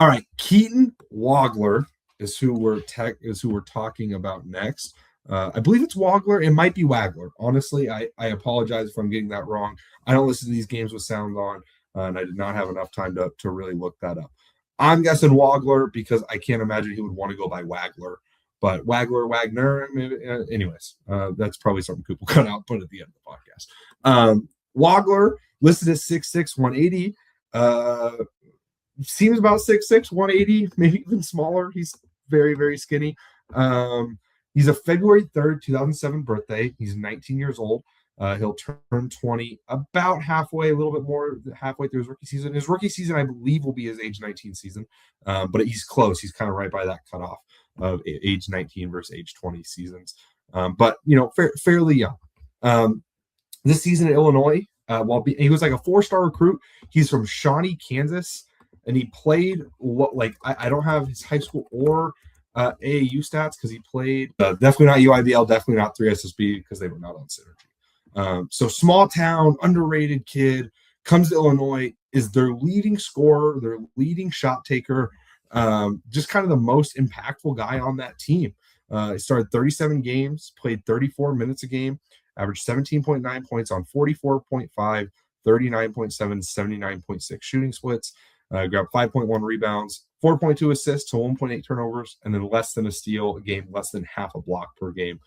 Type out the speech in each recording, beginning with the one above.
All right, Keaton Wagler is who we're talking about next. I believe it's Wagler. It might be Wagler. Honestly, I apologize if I'm getting that wrong. I don't listen to these games with sound on, and I did not have enough time to really look that up. I'm guessing Wagler because I can't imagine he would want to go by Wagler. But Wagler, Wagner, maybe, anyways, that's probably something Coop will cut out, put at the end of the podcast. Wagler listed at 6'6", 180. Seems about 6'6", 180, maybe even smaller. He's very, very skinny. He's a February 3rd, 2007 birthday. He's 19 years old. He'll turn 20 about halfway, a little bit more halfway through his rookie season. His rookie season, I believe, will be his age 19 season, but he's close. He's kind of right by that cutoff of age 19 versus age 20 seasons. But, fairly young. This season at Illinois, he was like a 4-star recruit. He's from Shawnee, Kansas. And he played I don't have his high school or AAU stats because he played definitely not UIBL, definitely not 3SSB because they were not on Synergy. So small town, underrated kid, comes to Illinois, is their leading scorer, their leading shot taker, just kind of the most impactful guy on that team. He started 37 games, played 34 minutes a game, averaged 17.9 points on 44.5, 39.7, 79.6 shooting splits. Grabbed 5.1 rebounds, 4.2 assists to 1.8 turnovers, and then less than a steal a game, less than half a block per game.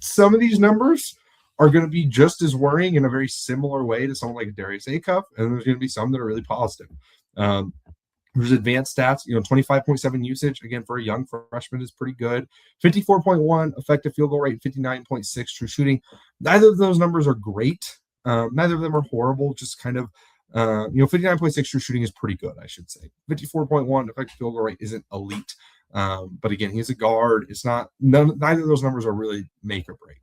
Some of these numbers are going to be just as worrying in a very similar way to someone like Darius Acuff, and there's going to be some that are really positive. There's advanced stats, 25.7 usage, again, for a young freshman is pretty good. 54.1 effective field goal rate, 59.6 true shooting. Neither of those numbers are great. Neither of them are horrible, just kind of 59.6 true shooting is pretty good, I should say. 54.1 effective field goal rate isn't elite. But again, he's a guard. It's not, neither of those numbers are really make or break.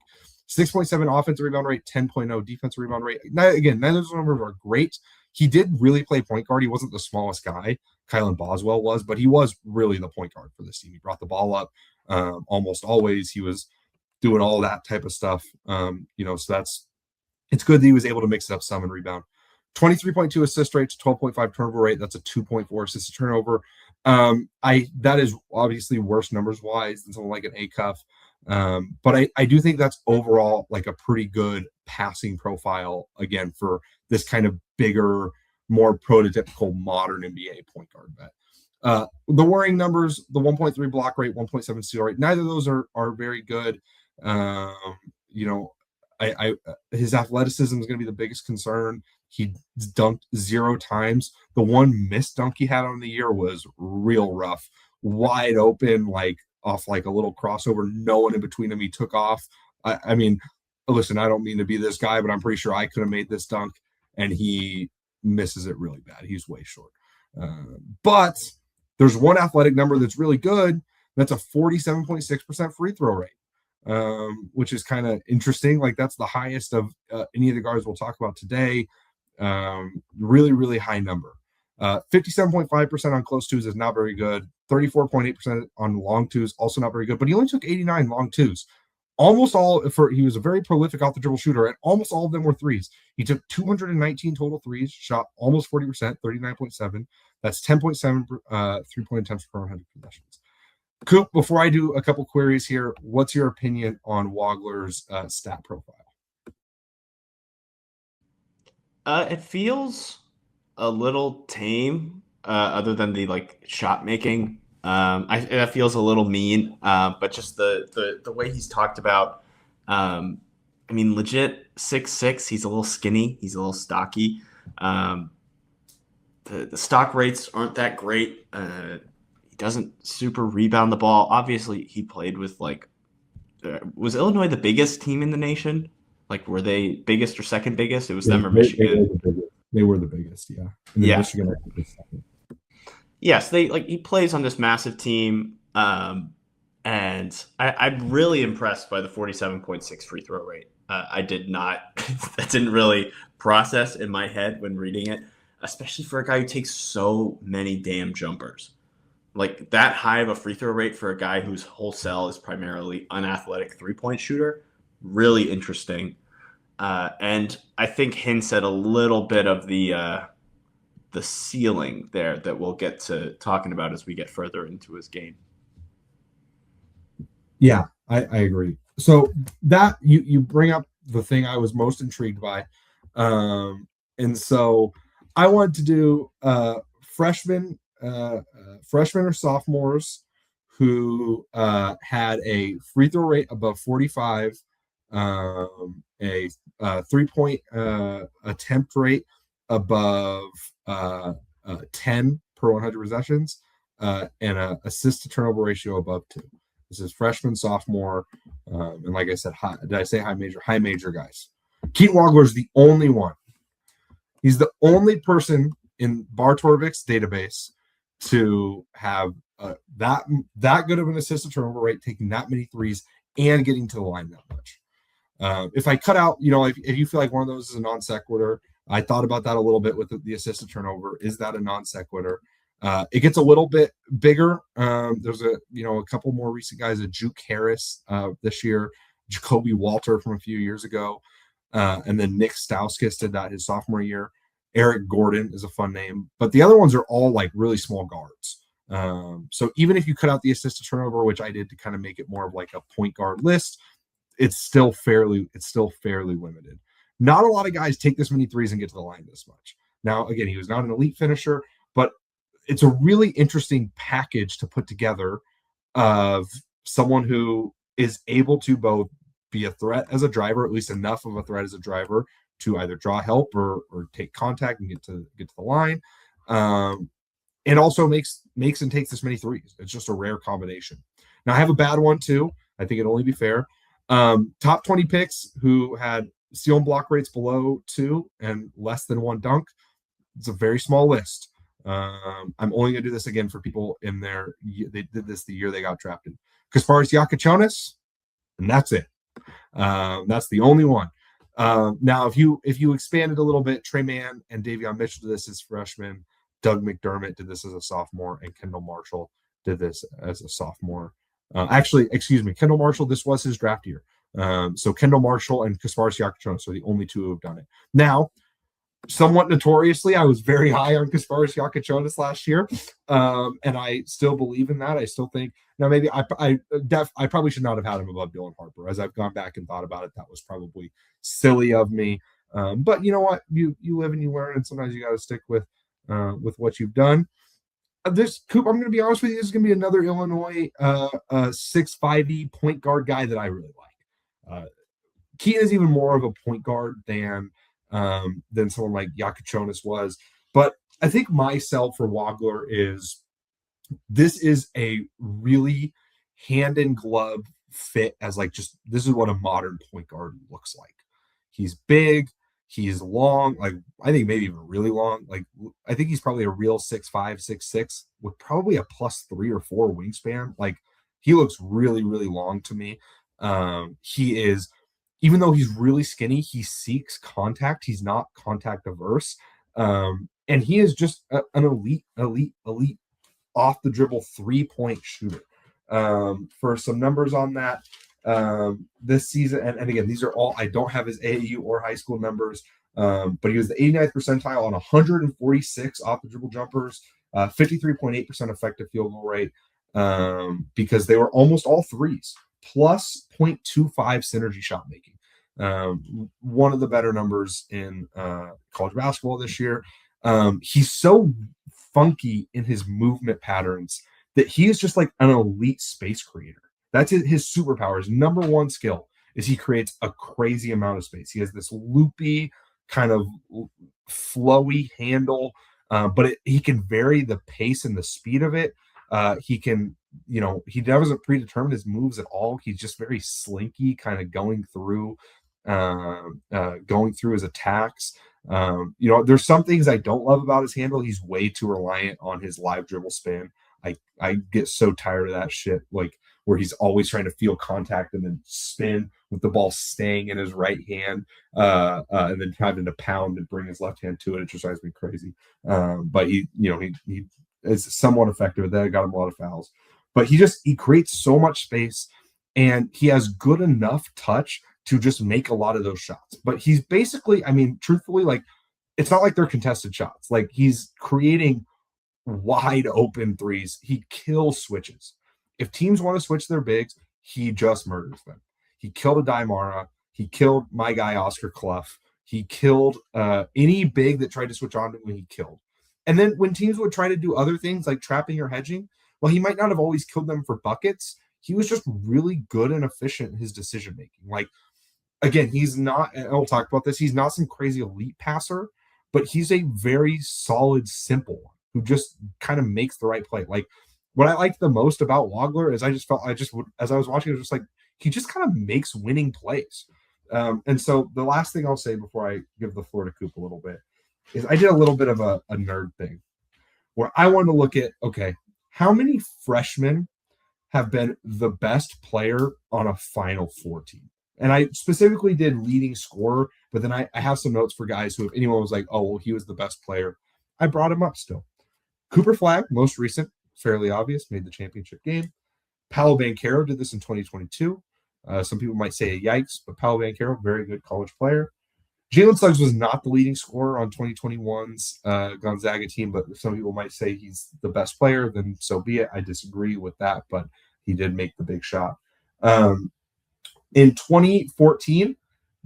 6.7 offensive rebound rate, 10.0 defensive rebound rate. Again, none of those numbers are great. He did really play point guard. He wasn't the smallest guy. Kylan Boswell was, but he was really the point guard for this team. He brought the ball up almost always. He was doing all that type of stuff. So it's good that he was able to mix it up some and rebound. 23.2 assist rate to 12.5 turnover rate. That's a 2.4 assist to turnover. That is obviously worse numbers wise than someone like an Acuff. But I do think that's overall like a pretty good passing profile again for this kind of bigger, more prototypical modern NBA point guard bet. The worrying numbers, the 1.3 block rate, 1.7 steal rate, neither of those are very good. His athleticism is going to be the biggest concern. He dunked 0 times. The one missed dunk he had on the year was real rough, wide open, off a little crossover, no one in between him. He took off. I mean, listen, I don't mean to be this guy, but I'm pretty sure I could have made this dunk, and he misses it really bad. He's way short. But there's one athletic number that's really good. That's a 47.6% free throw rate. Which is kind of interesting. That's the highest of any of the guards we'll talk about today. Really, really high number. 57.5% on close twos is not very good. 34.8% on long twos, also not very good. But he only took 89 long twos. He was a very prolific off the dribble shooter, and almost all of them were threes. He took 219 total threes, shot almost 40%, 39.7. That's 10.7 3-point attempts per 100 possessions. Coop, before I do a couple queries here, what's your opinion on Wagler's stat profile? It feels a little tame, other than the shot making. That feels a little mean, but just the way he's talked about. Legit 6'6". He's a little skinny. He's a little stocky. The stock rates aren't that great. He doesn't super rebound the ball. Obviously, he played with was Illinois the biggest team in the nation? Were they biggest or second biggest? It was them or Michigan. They were the biggest, yeah. And then Michigan, I think, was second. Yes, he plays on this massive team, and I'm really impressed by the 47.6 free throw rate. I did not, that didn't really process in my head when reading it, especially for a guy who takes so many damn jumpers. That high of a free throw rate for a guy whose whole sell is primarily unathletic 3-point shooter, really interesting. And I think hints at a little bit of the the ceiling there that we'll get to talking about as we get further into his game. Yeah, I agree. So that you bring up the thing I was most intrigued by. And so I wanted to do freshmen or sophomores who had a free throw rate above 45, a 3-point attempt rate above 10 per 100 possessions, and a assist to turnover ratio above 2. This is freshman, sophomore, and like I said, did I say high major? High major guys. Keaton Wagler is the only one. He's the only person in Bar Torvik's database to have that good of an assist to turnover rate, taking that many threes, and getting to the line that much. If I cut out, if you feel like one of those is a non sequitur, I thought about that a little bit with the assist to turnover. Is that a non sequitur? It gets a little bit bigger. There's a couple more recent guys, a Juke Harris this year, Jacoby Walter from a few years ago, and then Nick Stauskas did that his sophomore year. Eric Gordon is a fun name, but the other ones are all like really small guards. So even if you cut out the assist to turnover, which I did to kind of make it more of like a point guard list, it's still fairly limited. Not a lot of guys take this many threes and get to the line this much. Now, again, he was not an elite finisher, but it's a really interesting package to put together of someone who is able to both be a threat as a driver, at least enough of a threat as a driver to either draw help or take contact and get to the line, and also makes and takes this many threes. It's just a rare combination. Now, I have a bad one too. I think it'd only be fair. Top 20 picks who had steal and block rates below 2 and less than 1 dunk. It's a very small list. I'm only going to do this again for people in they did this the year they got drafted. Kasparis Yakachonis, and that's it. That's the only one. Now, if you expand it a little bit, Trey Mann and Davion Mitchell did this as freshmen. Doug McDermott did this as a sophomore, and Kendall Marshall did this as a sophomore. Kendall Marshall, this was his draft year. So Kendall Marshall and Kasparis Yakachonis are the only two who have done it. Now, somewhat notoriously, I was very high on Kasparis Yakachonis last year, and I still believe in that. I still think now maybe I probably should not have had him above Dylan Harper. As I've gone back and thought about it, that was probably silly of me. But you know what? You live and you learn, and sometimes you got to stick with what you've done. This Coop, I'm going to be honest with you, this is going to be another Illinois 6'5" point guard guy that I really like. Keaton is even more of a point guard than someone like Yakachonis was. But I think my sell for Wagler is this is a really hand in glove fit as like just this is what a modern point guard looks like. He's big, he's long, like I think maybe even really long. Like I think he's probably a real 6'5", 6'6", with probably a +3 or 4 wingspan. Like he looks really, really long to me. He is, even though he's really skinny, he seeks contact. He's not contact averse. And he is just an elite off the dribble 3-point shooter. For some numbers on that, this season, and again, these are all, I don't have his AAU or high school numbers, but he was the 89th percentile on 146 off the dribble jumpers, 53.8% effective field goal rate, because they were almost all threes, plus 0.25 synergy shot making. One of the better numbers in college basketball this year. He's so funky in his movement patterns that he is just like an elite space creator. That's his superpower. His number one skill is he creates a crazy amount of space. He has this loopy kind of flowy handle, but he can vary the pace and the speed of it. He can, he doesn't predetermine his moves at all. He's just very slinky, kind of going through his attacks. There's some things I don't love about his handle. He's way too reliant on his live dribble spin. I get so tired of that shit, like where he's always trying to feel contact and then spin with the ball staying in his right hand, and then having to pound and bring his left hand to it. It just drives me crazy. But he is somewhat effective. That got him a lot of fouls. But he creates so much space, and he has good enough touch to just make a lot of those shots. But he's basically, truthfully, like it's not like they're contested shots. Like he's creating wide open threes. He kills switches. If teams want to switch their bigs, he just murders them. He killed a Daimara. He killed my guy Oscar Clough. He killed any big that tried to switch on to him. He killed. And then when teams would try to do other things like trapping or hedging, well, he might not have always killed them for buckets. He was just really good and efficient in his decision making. Like again, he's not, and we'll talk about this, he's not some crazy elite passer, but he's a very solid, simple one who just kind of makes the right play. Like what I like the most about Wagler is as I was watching, it was just like, he just kind of makes winning plays. And so the last thing I'll say before I give the floor to Coop a little bit is I did a little bit of a nerd thing where I wanted to look at, okay, how many freshmen have been the best player on a Final Four team? And I specifically did leading scorer, but then I have some notes for guys who, if anyone was like, oh, well, he was the best player, I brought him up still. Cooper Flagg, most recent, fairly obvious, made the championship game. Paolo Banchero did this in 2022. Some people might say a yikes, but Paolo Banchero, very good college player. Jalen Suggs was not the leading scorer on 2021's Gonzaga team, but some people might say he's the best player, then so be it. I disagree with that, but he did make the big shot. In 2014,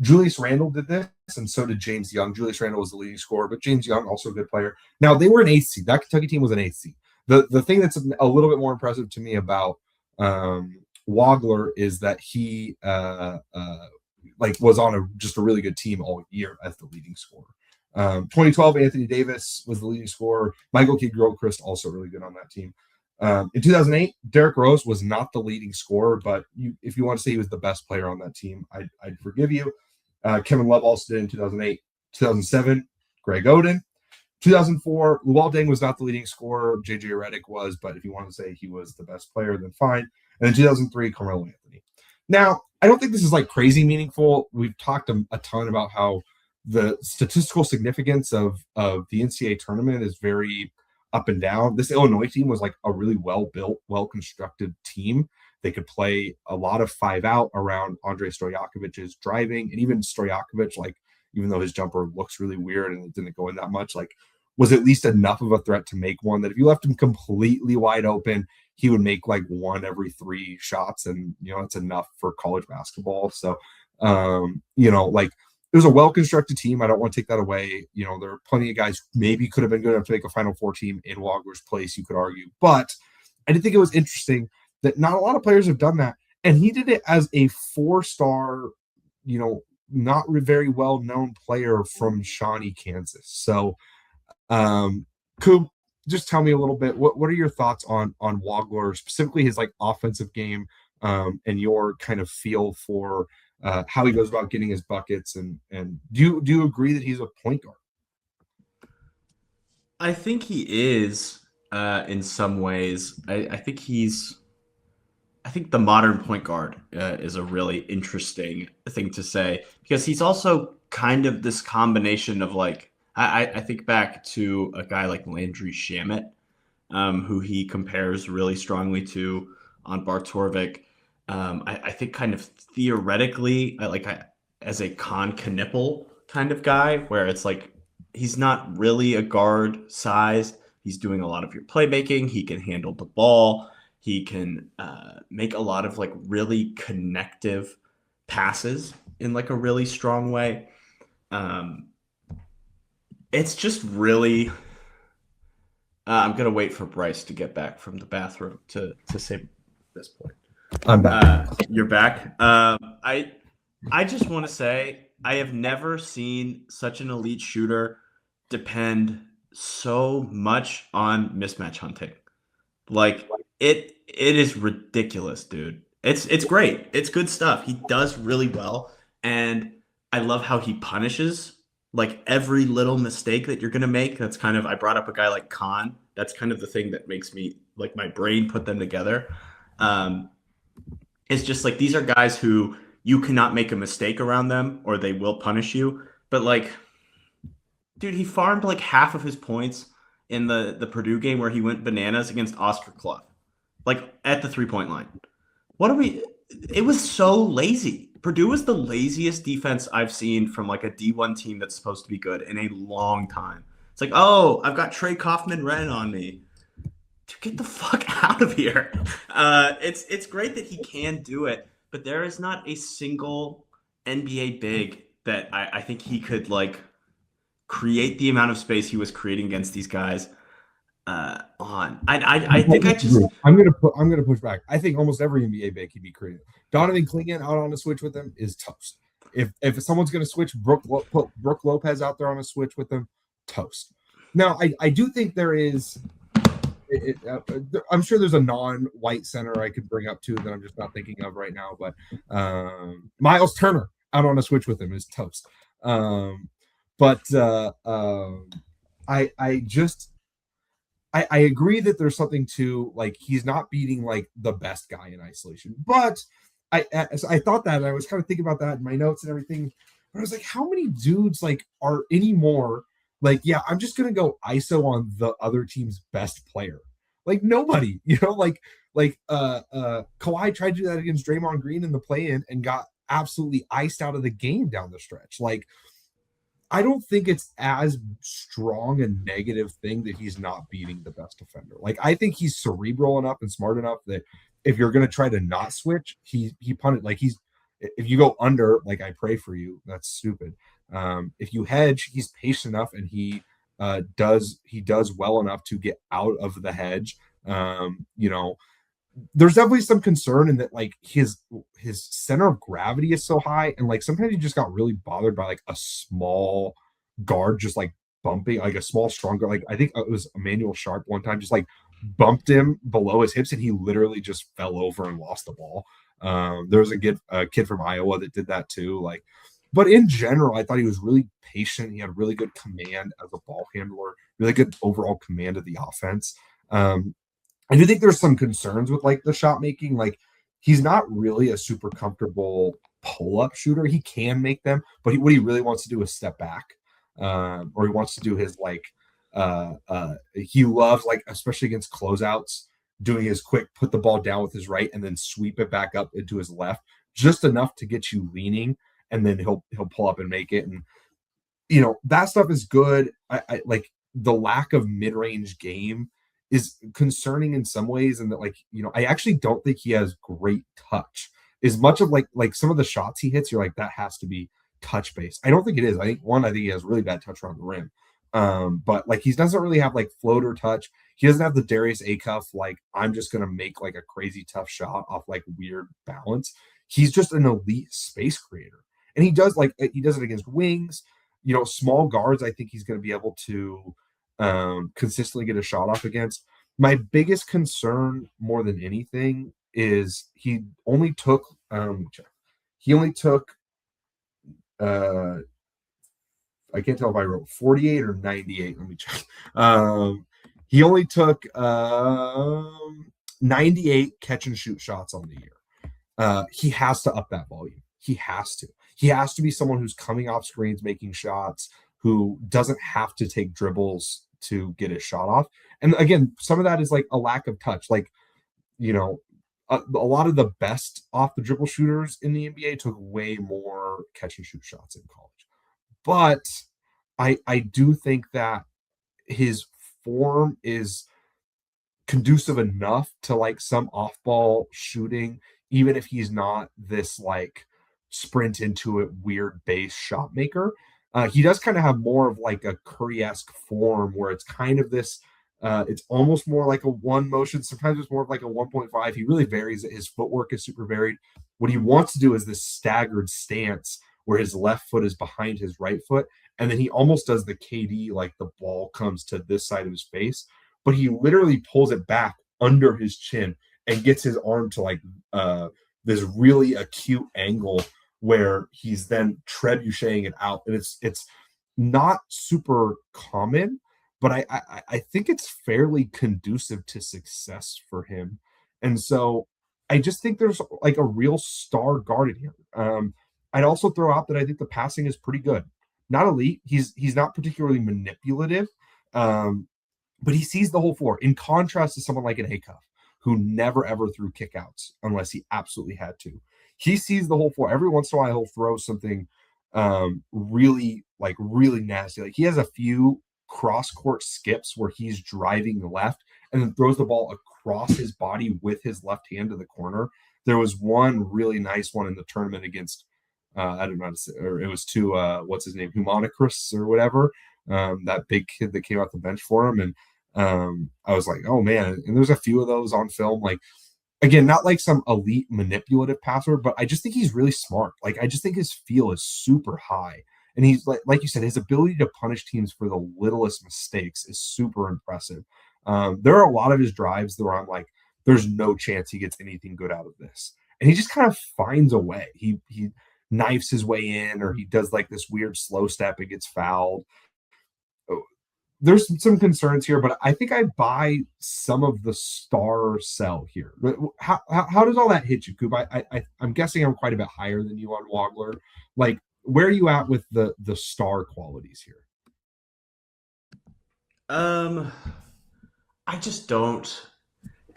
Julius Randle did this, and so did James Young. Julius Randle was the leading scorer, but James Young, also a good player. Now, they were an eighth seed. That Kentucky team was an eighth seed. The thing that's a little bit more impressive to me about Wagler is that he was on just a really good team all year as the leading scorer. 2012, Anthony Davis was the leading scorer. Michael Kidd-Gilchrist also really good on that team. In 2008, Derrick Rose was not the leading scorer, but if you want to say he was the best player on that team, I'd forgive you. Kevin Love also did in 2008. 2007, Greg Oden. 2004, Luol Deng was not the leading scorer. JJ Redick was, but if you want to say he was the best player, then fine. And in 2003, Carmelo Anthony. Now, I don't think this is like crazy meaningful. We've talked a ton about how the statistical significance of the NCAA tournament is very up and down. This Illinois team was like a really well-built, well-constructed team. They could play a lot of 5-out around Andrei Stojakovic's driving, and even Stojakovic, like, even though his jumper looks really weird and it didn't go in that much, like, was at least enough of a threat to make one that if you left him completely wide open, he would make like one every 3 shots, and it's enough for college basketball. So like, it was a well-constructed team. I don't want to take that away. There are plenty of guys who maybe could have been good enough to make a Final Four team in Wagler's place, you could argue. But I did think it was interesting that not a lot of players have done that. And he did it as a 4-star, not very well-known player from Shawnee, Kansas. So, Coop, just tell me a little bit. What are your thoughts on Wagler, specifically his like offensive game, and your kind of feel for how he goes about getting his buckets, and do you agree that he's a point guard? I think he is in some ways. I think the modern point guard is a really interesting thing to say, because he's also kind of this combination of like, I think back to a guy like Landry Shamet, who he compares really strongly to on Bar Torvik. I think kind of theoretically, as a Con Knipple kind of guy, where it's like he's not really a guard size. He's doing a lot of your playmaking. He can handle the ball. He can make a lot of like really connective passes in like a really strong way. It's just really. I'm gonna wait for Bryce to get back from the bathroom to say this point. I'm back. You're back. I just want to say I have never seen such an elite shooter depend so much on mismatch hunting. Like it is ridiculous, dude. It's great. It's good stuff. He does really well, and I love how he punishes like every little mistake that you're gonna make. That's kind of, I brought up a guy like Khan. That's kind of the thing that makes me like my brain put them together. It's just like these are guys who you cannot make a mistake around them or they will punish you. But like, dude, he farmed like half of his points in the Purdue game where he went bananas against Oscar Clough, like at the 3-point line. It was so lazy. Purdue was the laziest defense I've seen from like a D1 team that's supposed to be good in a long time. It's like, oh, I've got Trey Kaufman-Renn on me. Dude, get the fuck out of here. It's great that he can do it, but there is not a single NBA big that I think he could like create the amount of space he was creating against these guys on. I think I just I'm gonna push back. I think almost every NBA big can be creative. Donovan Clingan out on a switch with him is toast. If someone's gonna switch put Brooke Lopez out there on a switch with them, toast. Now I do think there is. I'm sure there's a non-white center I could bring up too that I'm just not thinking of right now. But Miles Turner out on a switch with him is toast. But I just I agree that there's something to like he's not beating like the best guy in isolation. But I thought that and I was kind of thinking about that in my notes and everything. But I was like, how many dudes like are anymore? Like, yeah, I'm just gonna go ISO on the other team's best player. Like nobody, Kawhi tried to do that against Draymond Green in the play-in and got absolutely iced out of the game down the stretch. Like, I don't think it's as strong a negative thing that he's not beating the best defender. Like, I think he's cerebral enough and smart enough that if you're gonna try to not switch, he punted like he's if you go under, like I pray for you, that's stupid. If you hedge, he's patient enough and he does well enough to get out of the hedge. There's definitely some concern in that like his center of gravity is so high, and like sometimes he just got really bothered by like a small guard just like bumping like a small stronger like I think it was Emmanuel Sharp one time just like bumped him below his hips and he literally just fell over and lost the ball. There was a kid from Iowa that did that too. Like, but in general, I thought he was really patient. He had really good command as a ball handler, really good overall command of the offense. I do think there's some concerns with like the shot making. Like, he's not really a super comfortable pull-up shooter. He can make them, but what he really wants to do is step back, or he wants to do his like. He loves like especially against closeouts, doing his quick put the ball down with his right and then sweep it back up into his left, just enough to get you leaning, and then he'll pull up and make it. And that stuff is good. I like the lack of mid-range game is concerning in some ways, and that I actually don't think he has great touch. As much of like some of the shots he hits, you're like that has to be touch based. I don't think it is. I think he has really bad touch around the rim. But like he doesn't really have like floater touch. He doesn't have the Darius Acuff like I'm just gonna make like a crazy tough shot off like weird balance. He's just an elite space creator, and he does it against wings. Small guards. I think he's going to be able to consistently get a shot off against. My biggest concern, more than anything, is he only took. I can't tell if I wrote 48 or 98. Let me check. He only took 98 catch and shoot shots on the year. He has to up that volume. He has to. He has to be someone who's coming off screens, making shots, who doesn't have to take dribbles to get his shot off. And again, some of that is like a lack of touch. Like, a lot of the best off the dribble shooters in the NBA took way more catch and shoot shots in college. But I do think that his form is conducive enough to like some off-ball shooting, even if he's not this like sprint into it weird base shot maker. He does kind of have more of like a Curry-esque form where it's kind of this it's almost more like a one motion. Sometimes it's more of like a 1.5. He really varies. His footwork is super varied. What he wants to do is this staggered stance where his left foot is behind his right foot. And then he almost does the KD, like the ball comes to this side of his face, but he literally pulls it back under his chin and gets his arm to like this really acute angle where he's then trebucheting it out. And it's not super common, but I think it's fairly conducive to success for him. And so I just think there's like a real star guard in here. I'd also throw out that I think the passing is pretty good. Not elite. He's not particularly manipulative, but he sees the whole floor. In contrast to someone like an Acuff, who never ever threw kickouts unless he absolutely had to. he sees the whole floor. Every once in a while, he'll throw something really nasty. Like he has a few cross court skips where he's driving left and then throws the ball across his body with his left hand to the corner. There was one really nice one in the tournament against I don't know how to say, or it was to what's his name, Humanicris or whatever, that big kid that came off the bench for him, and I was like, oh man. And there's a few of those on film, like again, not like some elite manipulative passer, but I just think he's really smart. Like I just think his feel is super high. And he's like you said, his ability to punish teams for the littlest mistakes is super impressive. There are a lot of his drives where I'm like, there's no chance he gets anything good out of this. And he just kind of finds a way. He knifes his way in, or he does like this weird slow step and gets fouled. There's some concerns here, but I think I buy some of the star sell here. But how does all that hit you, Coop? I'm guessing I'm quite a bit higher than you on Wagler. Like, where are you at with the star qualities here? I just don't.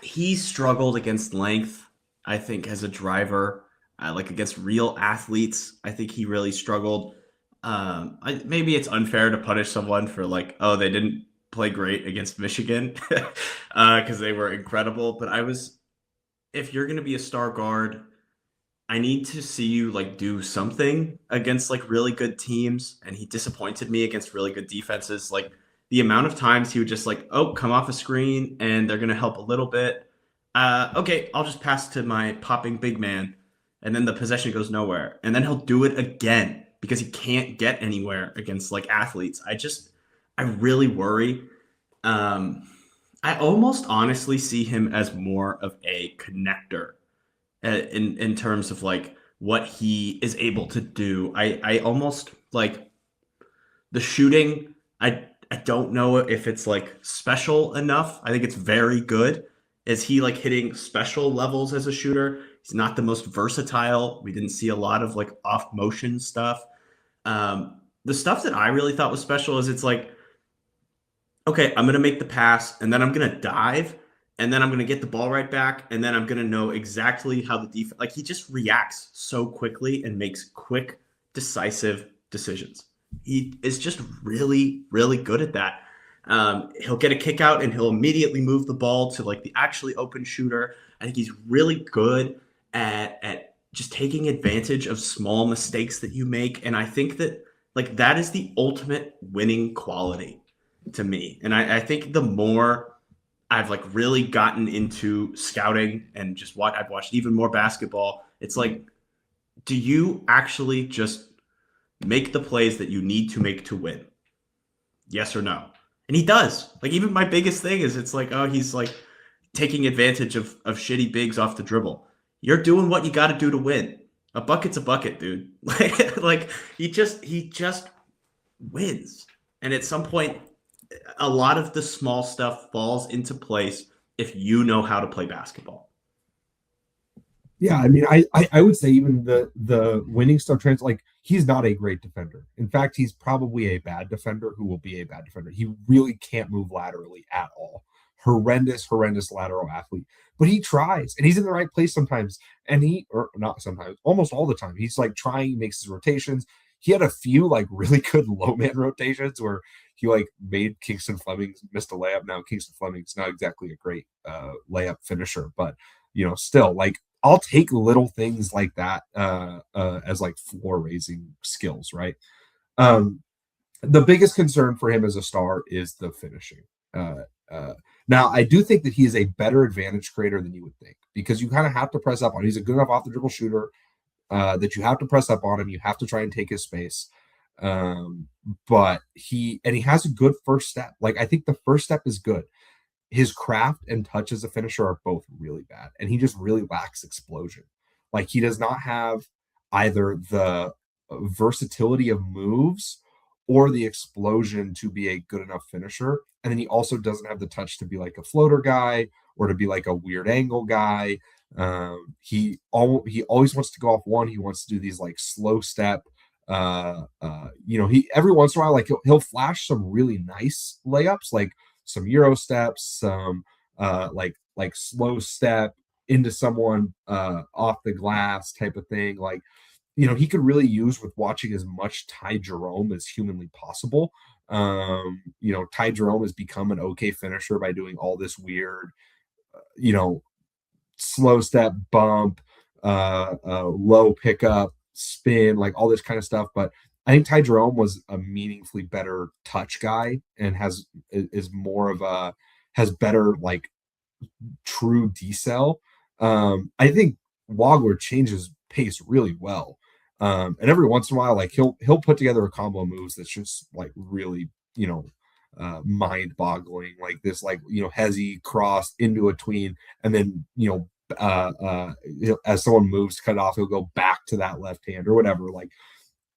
He struggled against length, I think, as a driver, like against real athletes. I think he really struggled. Maybe it's unfair to punish someone for like, oh, they didn't play great against Michigan because they were incredible. But if you're going to be a star guard, I need to see you like do something against like really good teams. And he disappointed me against really good defenses. Like the amount of times he would just like, oh, come off a screen and they're going to help a little bit. Okay, I'll just pass to my popping big man. And then the possession goes nowhere. And then he'll do it again because he can't get anywhere against like athletes. I really worry. I almost honestly see him as more of a connector in terms of like what he is able to do. I almost like the shooting. I don't know if it's like special enough. I think it's very good. Is he like hitting special levels as a shooter? He's not the most versatile. We didn't see a lot of like off motion stuff. The stuff that I really thought was special is it's like, okay, I'm going to make the pass and then I'm going to dive and then I'm going to get the ball right back and then I'm going to know exactly how the defense, like he just reacts so quickly and makes quick, decisive decisions. He is just really, really good at that. He'll get a kick out and he'll immediately move the ball to like the actually open shooter. I think he's really good at just taking advantage of small mistakes that you make. And I think that like that is the ultimate winning quality to me. And I think the more I've like really gotten into scouting and just I've watched even more basketball, it's like, do you actually just make the plays that you need to make to win? Yes or no? And he does. Like even my biggest thing is it's like, oh, he's like taking advantage of shitty bigs off the dribble. You're doing what you got to do to win. A bucket's a bucket, dude. Like he just wins. And at some point, a lot of the small stuff falls into place if you know how to play basketball. Yeah, I mean, I would say even the winning stuff trends, like he's not a great defender. In fact, he's probably a bad defender who will be a bad defender. He really can't move laterally at all. Horrendous lateral athlete. But he tries and he's in the right place sometimes. And or not sometimes, almost all the time. He's like trying, makes his rotations. He had a few like really good low man rotations where he like made Kingston Fleming missed a layup. Now Kingston Fleming's not exactly a great layup finisher, but still like I'll take little things like that as like floor raising skills, right? The biggest concern for him as a star is the finishing. Now, I do think that he is a better advantage creator than you would think because you kind of have to press up on him. He's a good enough off the dribble shooter that you have to press up on him. You have to try and take his space. But he has a good first step. Like I think the first step is good. His craft and touch as a finisher are both really bad. And he just really lacks explosion. Like he does not have either the versatility of moves or the explosion to be a good enough finisher. And then he also doesn't have the touch to be like a floater guy or to be like a weird angle guy. He always wants to go off one. He wants to do these like slow step. He every once in a while like he'll flash some really nice layups, like some Euro steps, some like slow step into someone off the glass type of thing. Like, he could really use with watching as much Ty Jerome as humanly possible. Ty Jerome has become an okay finisher by doing all this weird, you know, slow step bump, low pickup, spin, like all this kind of stuff. But I think Ty Jerome was a meaningfully better touch guy and is more of a has better like true decel. I think Wagler changes pace really well. And every once in a while, like he'll put together a combo of moves that's just like really, mind boggling, like this, like, hezzy cross into a tween, and then, as someone moves to cut it off, he'll go back to that left hand or whatever. Like,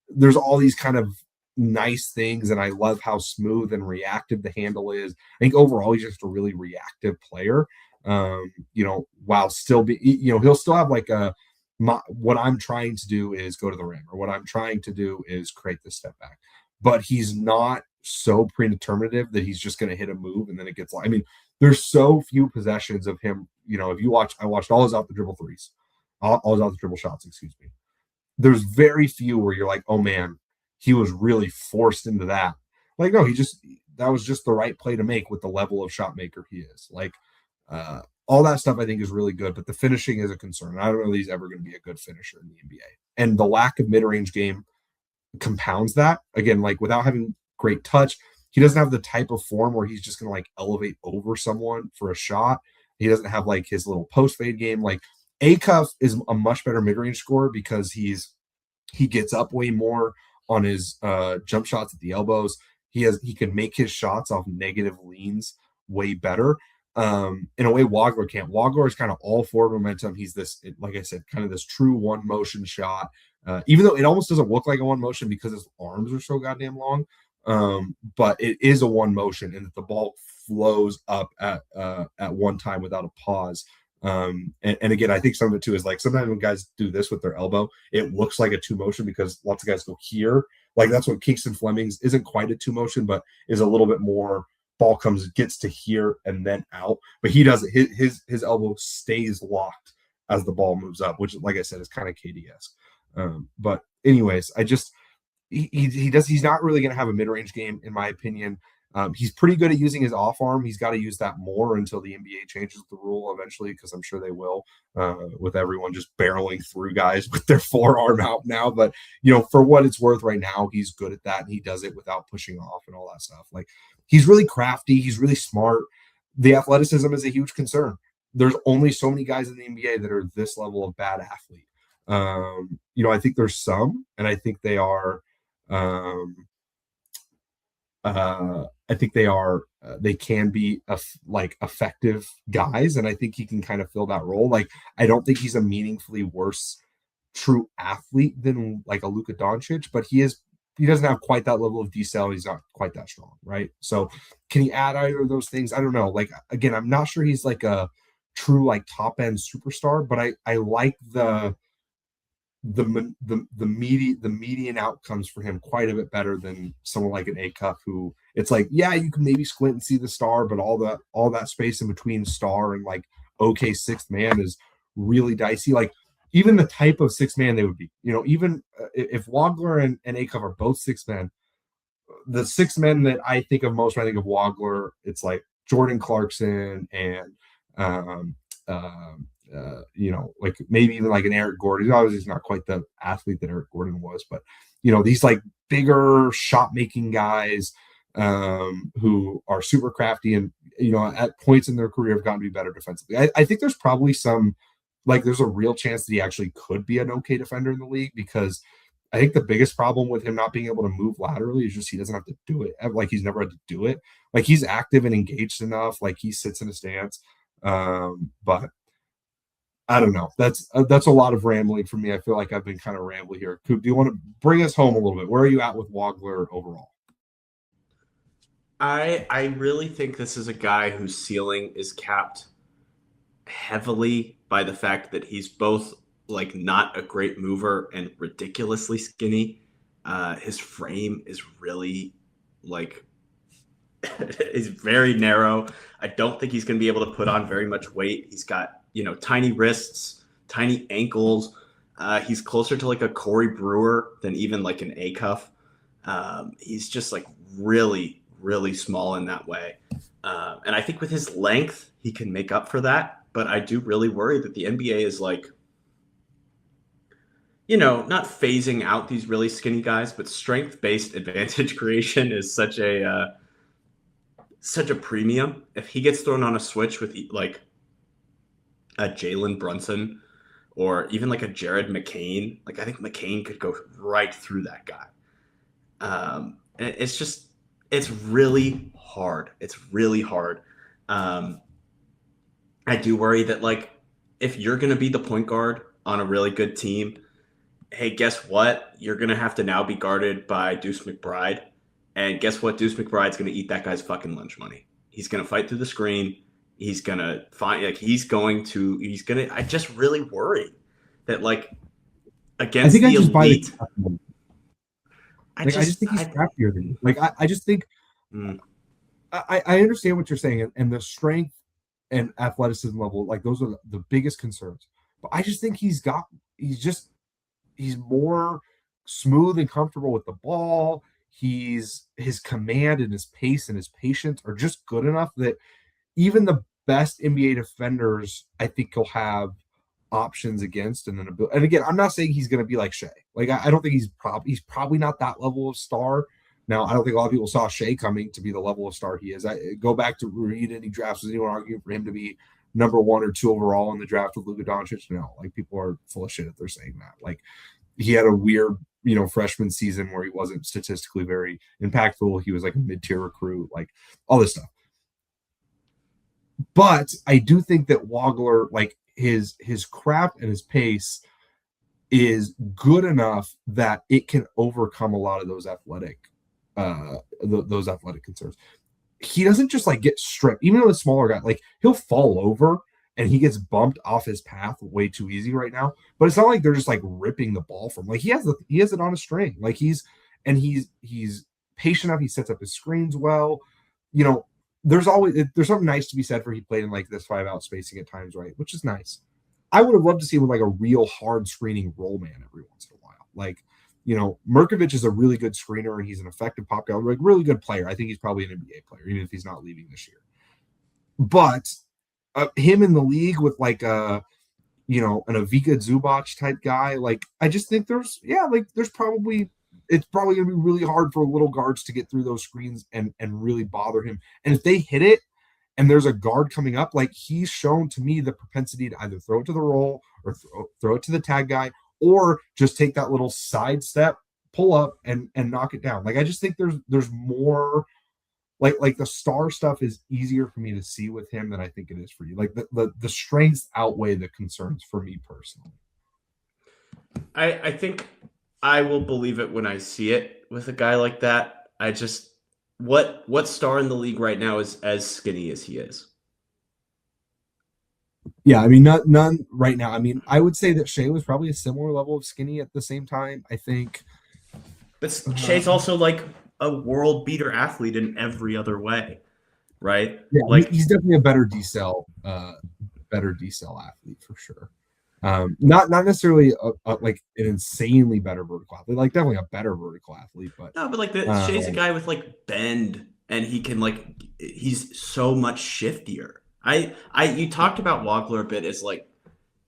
there's all these kind of nice things, and I love how smooth and reactive the handle is. I think overall he's just a really reactive player. While still he'll still have like what I'm trying to do is go to the rim, or what I'm trying to do is create this step back. But he's not so predeterminative that he's just going to hit a move and then it gets like, I mean, there's so few possessions of him. If you watch, I watched all his out the dribble threes, all his out the dribble shots, excuse me. There's very few where you're like, oh man, he was really forced into that. Like, no, that was just the right play to make with the level of shot maker he is. Like, all that stuff I think is really good, but the finishing is a concern. I don't know if he's ever going to be a good finisher in the NBA. And the lack of mid-range game compounds that. Again, like without having great touch, he doesn't have the type of form where he's just going to like elevate over someone for a shot. He doesn't have like his little post fade game. Like, Acuff is a much better mid-range scorer because he gets up way more on his jump shots at the elbows. He can make his shots off negative leans way better. In a way Wagler can't. Wagler is kind of all forward momentum. He's this, like I said, kind of this true one motion shot. Even though it almost doesn't look like a one motion because his arms are so goddamn long. But it is a one motion, and the ball flows up at one time without a pause. And again, I think some of it too is like sometimes when guys do this with their elbow, it looks like a two motion because lots of guys go here. Like that's what Kingston Fleming's isn't quite a two motion, but is a little bit more ball gets to here and then out. But he doesn't. His elbow stays locked as the ball moves up, which, like I said, is kind of KD-esque. But anyways, he's not really going to have a mid-range game in my opinion. He's pretty good at using his off arm. He's got to use that more until the NBA changes the rule eventually, because I'm sure they will, with everyone just barreling through guys with their forearm out now. But, for what it's worth right now, he's good at that, and he does it without pushing off and all that stuff. Like, he's really crafty. He's really smart. The athleticism is a huge concern. There's only so many guys in the NBA that are this level of bad athlete. I think there's some, and I think they are they can be effective guys, and I think he can kind of fill that role. Like, I don't think he's a meaningfully worse true athlete than like a Luka Doncic, but he doesn't have quite that level of decel. He's not quite that strong, right? So can he add either of those things? I don't know. Like, again, I'm not sure he's like a true like top end superstar, but I like the median outcomes for him quite a bit better than someone like an Acuff, who it's like, yeah, you can maybe squint and see the star, but all that space in between star and like okay sixth man is really dicey. Like, even the type of sixth man they would be, even if Wagler and Acuff are both six men, the six men that I think of most when I think of Wagler, it's like Jordan Clarkson and like maybe even like an Eric Gordon. Obviously, he's not quite the athlete that Eric Gordon was, but these like bigger shot making guys who are super crafty and at points in their career have gotten to be better defensively. I think there's probably there's a real chance that he actually could be an okay defender in the league, because I think the biggest problem with him not being able to move laterally is just he doesn't have to do it. Like, he's never had to do it. Like, he's active and engaged enough. Like, he sits in a stance. But I don't know. That's a lot of rambling for me. I feel like I've been kind of rambling here. Coop, do you want to bring us home a little bit? Where are you at with Wagler overall? I really think this is a guy whose ceiling is capped heavily by the fact that he's both like not a great mover and ridiculously skinny. His frame is really like is very narrow. I don't think he's going to be able to put on very much weight. He's got, tiny wrists, tiny ankles. He's closer to like a Corey Brewer than even like an A cuff. He's just like really, really small in that way. And I think with his length, he can make up for that. But I do really worry that the NBA is like, not phasing out these really skinny guys, but strength-based advantage creation is such a premium. If he gets thrown on a switch with like a Jalen Brunson or even like a Jared McCain, like I think McCain could go right through that guy. It's really hard. It's really hard. I do worry that like if you're going to be the point guard on a really good team, hey, guess what? You're going to have to now be guarded by Deuce McBride. And guess what? Deuce McBride's going to eat that guy's fucking lunch money. He's going to fight through the screen. He's going to find, like, I just really worry that, like, against the elite. I just think he's crappier than you. Like, I just think, I understand what you're saying. And the strength and athleticism level, like, those are the biggest concerns. But I just think he's more smooth and comfortable with the ball. His command and his pace and his patience are just good enough that even the best NBA defenders, I think, he'll have options against. And again, I'm not saying he's going to be like Shea. Like, I don't think he's probably not that level of star. Now, I don't think a lot of people saw Shea coming to be the level of star he is. I go back to read any drafts. Was anyone arguing for him to be number 1 or 2 overall in the draft with Luka Doncic? No, like, people are full of shit if they're saying that. Like, he had a weird, freshman season where he wasn't statistically very impactful. He was like a mid-tier recruit, like all this stuff. But I do think that Wagler, like his craft and his pace is good enough that it can overcome a lot of those athletic concerns. He doesn't just like get stripped, even though the smaller guy, like he'll fall over and he gets bumped off his path way too easy right now. But it's not like they're just like ripping the ball from. Like he has it on a string. Like he's patient enough. He sets up his screens well. There's something nice to be said for he played in like this 5-out spacing at times, right? Which is nice. I would have loved to see him with like a real hard screening roll man every once in a while. Like, Murkovic is a really good screener and he's an effective pop guy, like really good player. I think he's probably an NBA player, even if he's not leaving this year. But him in the league with like an Ivica Zubac type guy, like I just think it's probably going to be really hard for little guards to get through those screens and really bother him. And if they hit it and there's a guard coming up, like he's shown to me the propensity to either throw it to the roll or throw it to the tag guy or just take that little sidestep, pull up and knock it down. Like I just think there's more. Like the star stuff is easier for me to see with him than I think it is for you. Like the strengths outweigh the concerns for me personally. I think I will believe it when I see it with a guy like that. I just what star in the league right now is as skinny as he is? Yeah, I mean none right now. I mean, I would say that Shea was probably a similar level of skinny at the same time. I think, but Shea's also like a world beater athlete in every other way, right? Yeah, like he's definitely a better decel athlete for sure. Not necessarily like an insanely better vertical athlete, like definitely a better vertical athlete, but no, but like Shea's a guy with like bend, and he can like he's so much shiftier. You talked about Wagler a bit as like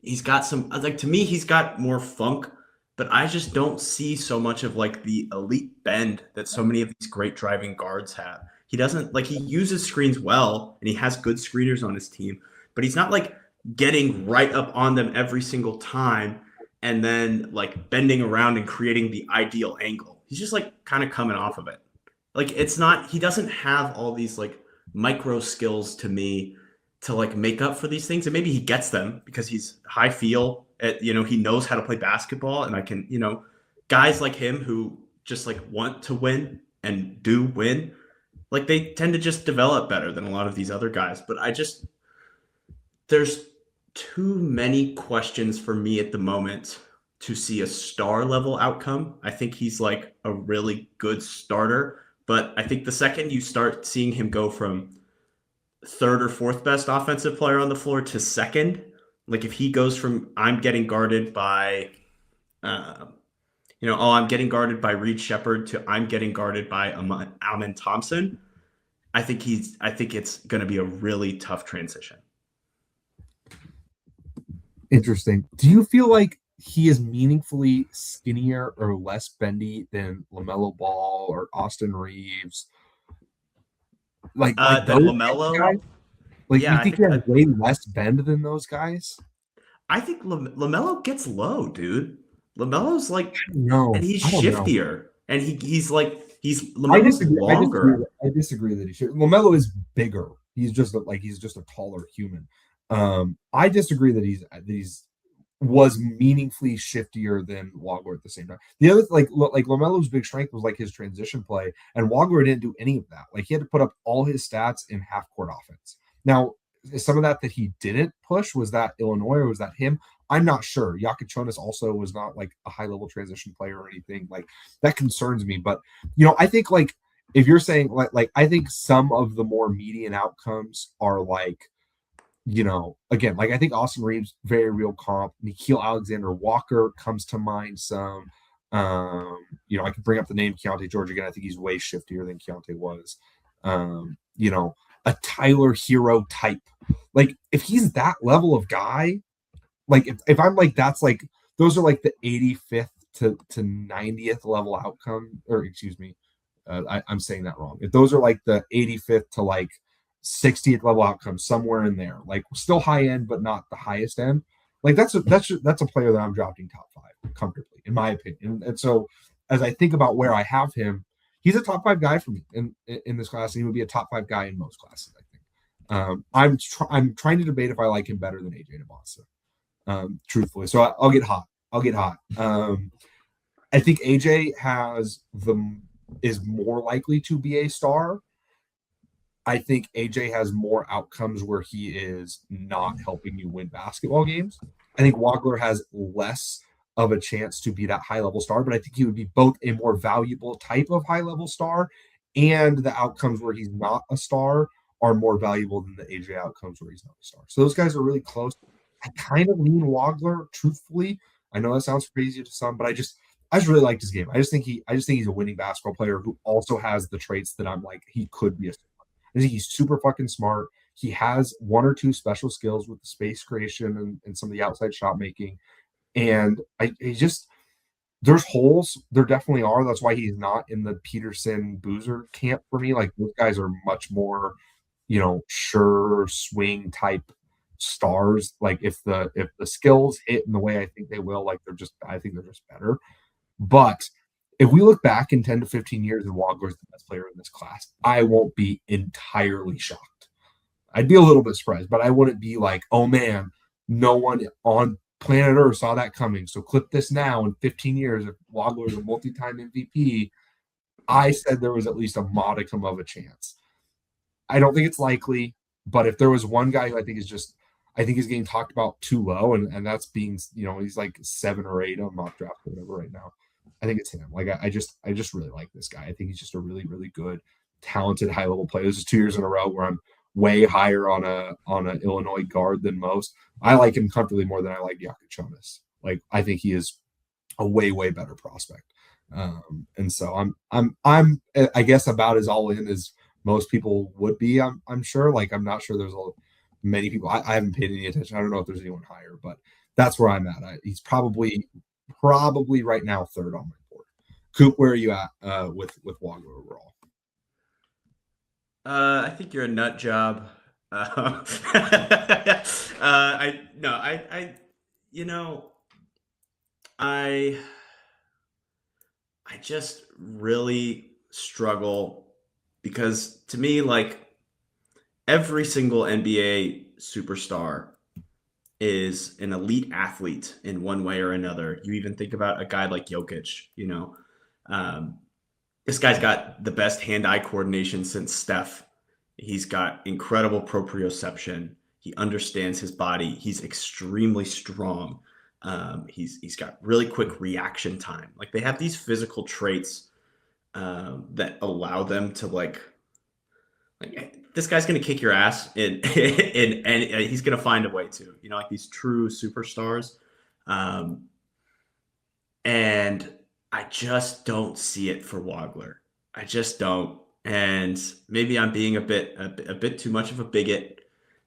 he's got some like to me he's got more funk. But I just don't see so much of like the elite bend that so many of these great driving guards have. He doesn't like he uses screens well and he has good screeners on his team, but he's not like getting right up on them every single time and then like bending around and creating the ideal angle. He's just like kind of coming off of it. Like he doesn't have all these like micro skills to me to like make up for these things. And maybe he gets them because he's high feel. He knows how to play basketball, and I can, guys like him who just like want to win and do win, like they tend to just develop better than a lot of these other guys. But there's too many questions for me at the moment to see a star level outcome. I think he's like a really good starter, But I think the second you start seeing him go from third or fourth best offensive player on the floor to second, like if he goes from I'm getting guarded by, uh, I'm getting guarded by Reed Shepard to I'm getting guarded by Amin Thompson. I think it's going to be a really tough transition. Interesting. Do you feel like he is meaningfully skinnier or less bendy than LaMelo Ball or Austin Reeves? Like Then those LaMelo, guys? Like yeah, you think he has way less bend than those guys? I think LaMelo gets low, dude. LaMelo's like, and No, he's I don't know. shiftier, and he's I LaMelo's disagree. I disagree. longer. I disagree that he should. Lamelo is bigger. He's just a taller human. I disagree that he's was meaningfully shiftier than Wagler at the same time. The other like Lamelo's big strength was like his transition play, and Wagler didn't do any of that. Like he had to put up all his stats in half court offense. Now, some of that he didn't push was that Illinois or was that him? I'm not sure. Jonas also was not like a high level transition player or anything. Like that concerns me. But I think like if you're saying like I think some of the more median outcomes are like again, like I think Austin Reeves, very real comp. Nikhil Alexander Walker comes to mind some. I can bring up the name Keontae George again. I think he's way shiftier than Keontae was. A Tyler Hero type. Like if he's that level of guy, like if I'm like that's like those are like the 85th to 90th level outcome, or excuse me, I'm saying that wrong. If those are like the 85th to like 60th level outcome, somewhere in there, like still high end but not the highest end, like that's a player that I'm drafting top 5 comfortably in my opinion. And so as I think about where I have him, he's a top 5 guy for me in this class, and he would be a top 5 guy in most classes, I think. I'm trying to debate if I like him better than AJ Nabasa, truthfully. So I'll get hot. I think AJ is more likely to be a star. I think AJ has more outcomes where he is not helping you win basketball games. I think Wagler has less of a chance to be that high level star, but I think he would be both a more valuable type of high level star, and the outcomes where he's not a star are more valuable than the AJ outcomes where he's not a star. So those guys are really close. I kind of lean Wagler, truthfully. I know that sounds crazy to some, but I just really liked his game. I just think he's a winning basketball player who also has the traits that I'm like he could be a star. I think he's super fucking smart. He has one or two special skills with the space creation and some of the outside shot making. And there's holes. There definitely are. That's why he's not in the Peterson Boozer camp for me. Like those guys are much more, sure swing type stars. Like if the skills hit in the way I think they will, like I think they're just better. But if we look back in 10 to 15 years and Wagler's the best player in this class, I won't be entirely shocked. I'd be a little bit surprised, but I wouldn't be like, oh man, no one on planet Earth saw that coming. So clip this now. In 15 years, if Wagler is a multi-time MVP, I said there was at least a modicum of a chance. I don't think it's likely, but if there was one guy who I think is getting talked about too low, and that's being, he's like 7 or 8 on mock draft or whatever right now. I think it's him. Like I just really like this guy. I think he's just a really, really good, talented, high level player. This is 2 years in a row where I'm way higher on a Illinois guard than most. I like him comfortably more than I like Jonas. Like I think he is a way, way better prospect. And so I'm I guess about as all in as most people would be. I'm sure. Like I'm not sure there's many people. I haven't paid any attention. I don't know if there's anyone higher, but that's where I'm at. He's probably right now 3rd on my board. Coop, where are you at with Wagler overall? I think you're a nut job. I just really struggle because to me, like every single NBA superstar is an elite athlete in one way or another. You even think about a guy like Jokic, this guy's got the best hand-eye coordination since Steph. He's got incredible proprioception. He understands his body. He's extremely strong. He's got really quick reaction time. Like they have these physical traits that allow them to this guy's gonna kick your ass and he's gonna find a way to, like these true superstars. Um, and I just don't see it for Wagler. I just don't. And maybe I'm being a bit too much of a bigot.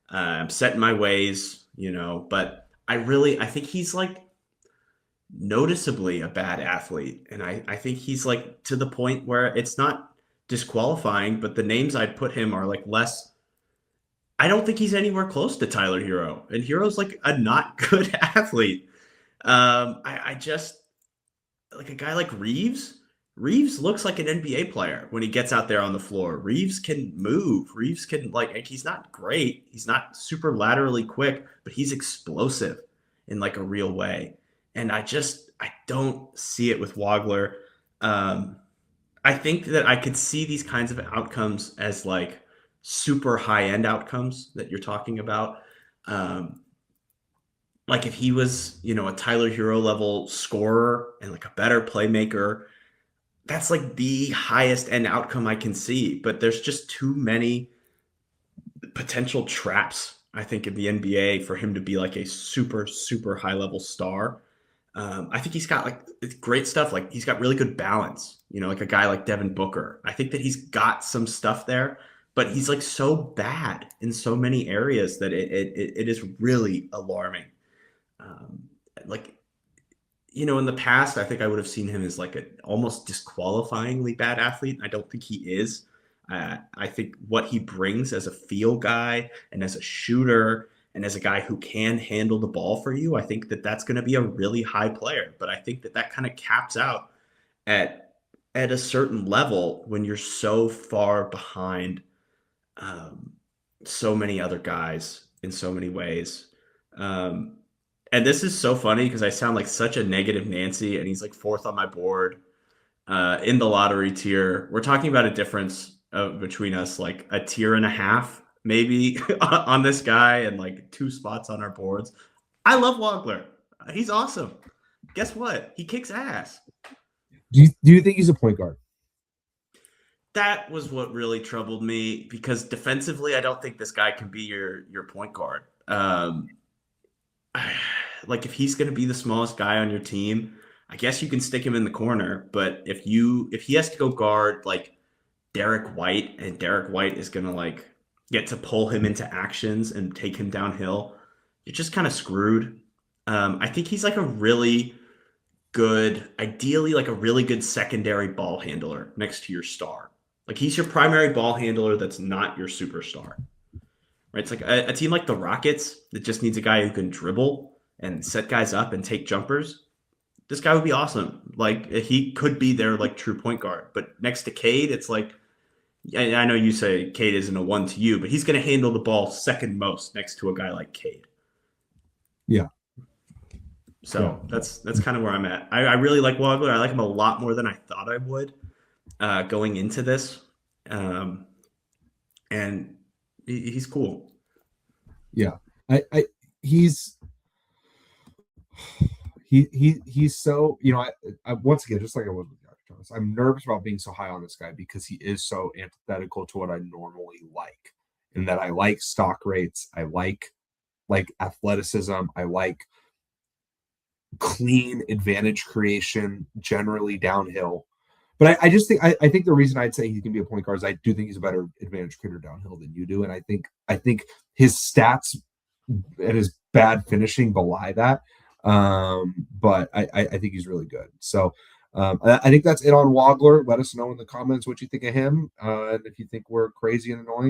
I'm set in my ways, but I think he's like noticeably a bad athlete. And I think he's like to the point where it's not disqualifying, but the names I'd put him are like less. I don't think he's anywhere close to Tyler Hero. And Hero's like a not good athlete. I just like a guy like Reeves. Reeves looks like an NBA player when he gets out there on the floor. Reeves can move. Reeves can he's not great. He's not super laterally quick, but he's explosive in like a real way. And I don't see it with Wagler. Um, I think that I could see these kinds of outcomes as like super high end outcomes that you're talking about. Um, like if he was, a Tyler Hero level scorer and like a better playmaker, that's like the highest end outcome I can see. But there's just too many potential traps, I think, in the NBA for him to be like a super, super high level star. I think he's got like great stuff. Like he's got really good balance, like a guy like Devin Booker. I think that he's got some stuff there, but he's like so bad in so many areas that it is really alarming. Um, like, in the past, I think I would have seen him as like an almost disqualifyingly bad athlete. I don't think he is. I think what he brings as a feel guy and as a shooter and as a guy who can handle the ball for you, I think that that's going to be a really high player. But I think that that kind of caps out at a certain level when you're so far behind um, so many other guys in so many ways. Um, and this is so funny because I sound like such a negative Nancy, and he's like fourth on my board in the lottery tier. We're talking about a difference between us, like a tier and a half, maybe, on this guy, and like 2 spots on our boards. I love Wagler. He's awesome. Guess what? He kicks ass. Do you think he's a point guard? That was what really troubled me because defensively, I don't think this guy can be your point guard. Like if he's going to be the smallest guy on your team, I guess you can stick him in the corner. But if he has to go guard like Derek White, and Derek White is going to like get to pull him into actions and take him downhill, you're just kind of screwed. I think he's like a really good, ideally like a really good secondary ball handler next to your star. Like he's your primary ball handler that's not your superstar. Right? It's like a team like the Rockets that just needs a guy who can dribble and set guys up and take jumpers. This guy would be awesome. Like he could be their like true point guard. But next to Cade, it's like I know you say Cade isn't a one to you, but he's going to handle the ball second most next to a guy like Cade. Yeah. So that's kind of where I'm at. I really like Wagler. I like him a lot more than I thought I would going into this. And he's cool. Yeah. He's so, I once again, just like I was with Dr. Thomas, I'm nervous about being so high on this guy because he is so antithetical to what I normally like. In that I like stock rates, I like athleticism, I like clean advantage creation generally downhill. But I just think I think the reason I'd say he can be a point guard is I do think he's a better advantage creator downhill than you do. And I think his stats and his bad finishing belie that. But I think he's really good. So I think that's it on Wagler. Let us know in the comments what you think of him. And if you think we're crazy and annoying.